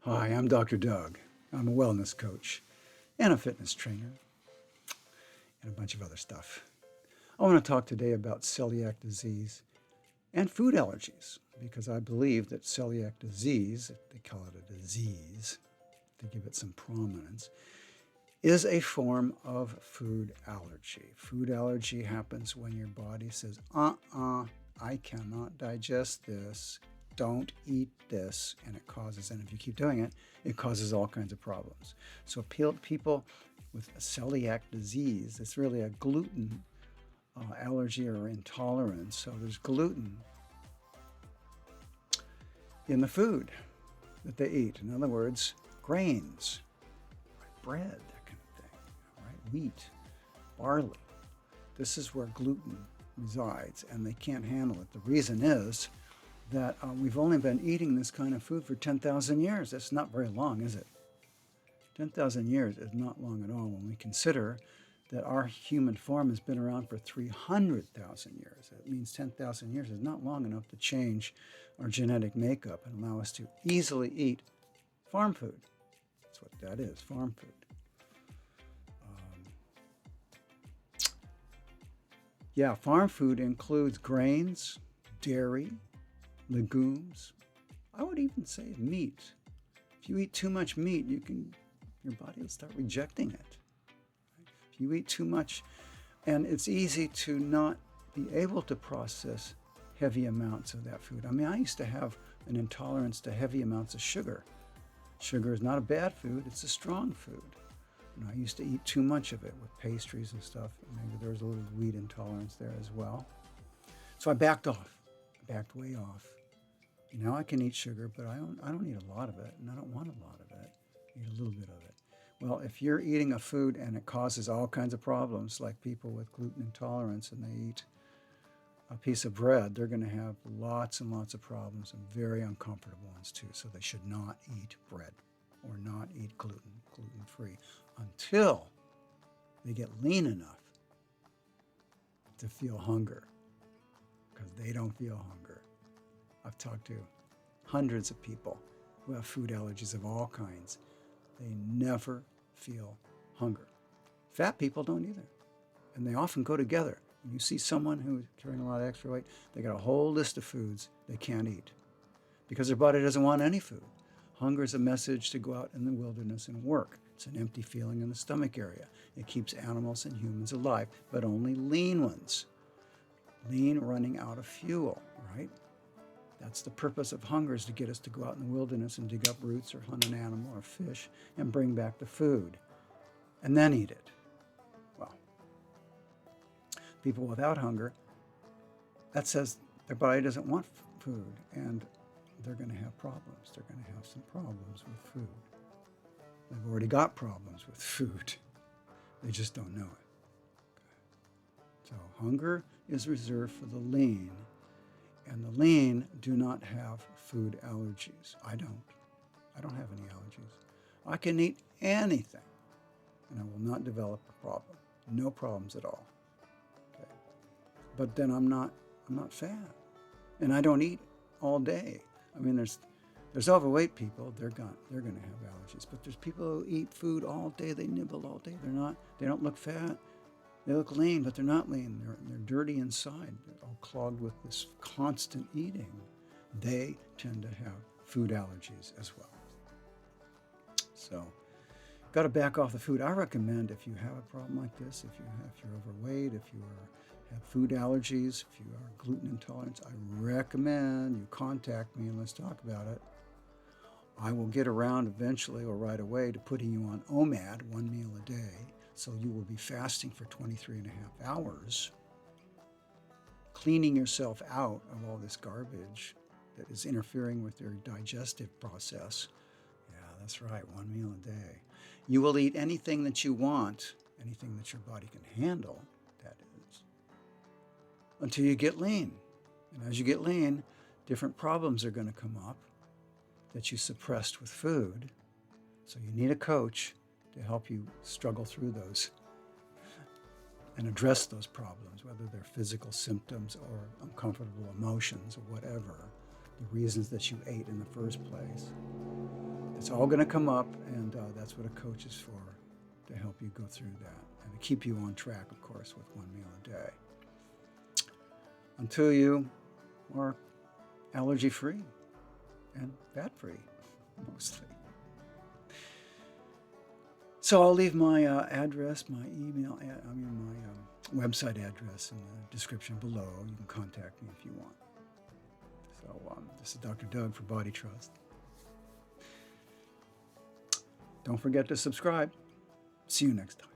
Hi, I'm Dr. Doug. I'm a wellness coach and a fitness trainer and a bunch of other stuff. I want to talk today about celiac disease and food allergies because I believe that celiac disease, if they call it a disease, to give it some prominence, is a form of food allergy. Food allergy happens when your body says, I cannot digest this. Don't eat this. And if you keep doing it, it causes all kinds of problems. So people with celiac disease, it's really a gluten allergy or intolerance. So there's gluten in the food that they eat. In other words, grains, bread, that kind of thing, right? Wheat, barley. This is where gluten resides, and they can't handle it. The reason is that we've only been eating this kind of food for 10,000 years. That's not very long, is it? 10,000 years is not long at all when we consider that our human form has been around for 300,000 years. That means 10,000 years is not long enough to change our genetic makeup and allow us to easily eat farm food. That's what that is, farm food. Farm food includes grains, dairy, legumes. I would even say meat. If you eat too much meat, your body will start rejecting it. If you eat too much, and it's easy to not be able to process heavy amounts of that food. I mean, I used to have an intolerance to heavy amounts of sugar. Sugar is not a bad food, it's a strong food. And I used to eat too much of it with pastries and stuff. Maybe there was a little wheat intolerance there as well. So I backed off. I backed way off. Now I can eat sugar, but I don't eat a lot of it, and I don't want a lot of it. I eat a little bit of it. Well, if you're eating a food and it causes all kinds of problems, like people with gluten intolerance and they eat a piece of bread, they're going to have lots and lots of problems, and very uncomfortable ones too. So they should not eat bread or not eat gluten-free, until they get lean enough to feel hunger, because they don't feel hunger. I've talked to hundreds of people who have food allergies of all kinds. They never feel hunger. Fat people don't either, and they often go together. When you see someone who's carrying a lot of extra weight, they got a whole list of foods they can't eat because their body doesn't want any food. Hunger is a message to go out in the wilderness and work. It's an empty feeling in the stomach area. It keeps animals and humans alive, but only lean ones. Lean running out of fuel, right? That's the purpose of hunger, is to get us to go out in the wilderness and dig up roots or hunt an animal or fish and bring back the food and then eat it. Well, people without hunger, that says their body doesn't want food, and they're going to have problems. They're going to have some problems with food. They've already got problems with food. They just don't know it. So hunger is reserved for the lean, and the lean do not have food allergies. I don't. I don't have any allergies. I can eat anything, and I will not develop a problem. No problems at all. Okay. But then I'm not fat, and I don't eat all day. I mean, there's overweight people. They're going to have allergies. But there's people who eat food all day. They nibble all day. They don't look fat. They look lean, but they're not lean. They're dirty inside. They're all clogged with this constant eating. They tend to have food allergies as well. So, got to back off the food. I recommend, if you have a problem like this, if you're overweight, if you have food allergies, if you are gluten intolerant, I recommend you contact me and let's talk about it. I will get around eventually or right away to putting you on OMAD, 1 meal a day. So you will be fasting for 23 and a half hours, cleaning yourself out of all this garbage that is interfering with your digestive process. Yeah, that's right, 1 meal a day. You will eat anything that you want, anything that your body can handle, that is, until you get lean. And as you get lean, different problems are going to come up that you suppressed with food. So you need a coach to help you struggle through those and address those problems, whether they're physical symptoms or uncomfortable emotions or whatever, the reasons that you ate in the first place. It's all going to come up, and that's what a coach is for, to help you go through that and to keep you on track, of course, with one meal a day. Until you are allergy-free and fat-free, mostly. So I'll leave my address, my email, my website address in the description below. You can contact me if you want. So this is Dr. Doug for Body Trust. Don't forget to subscribe. See you next time.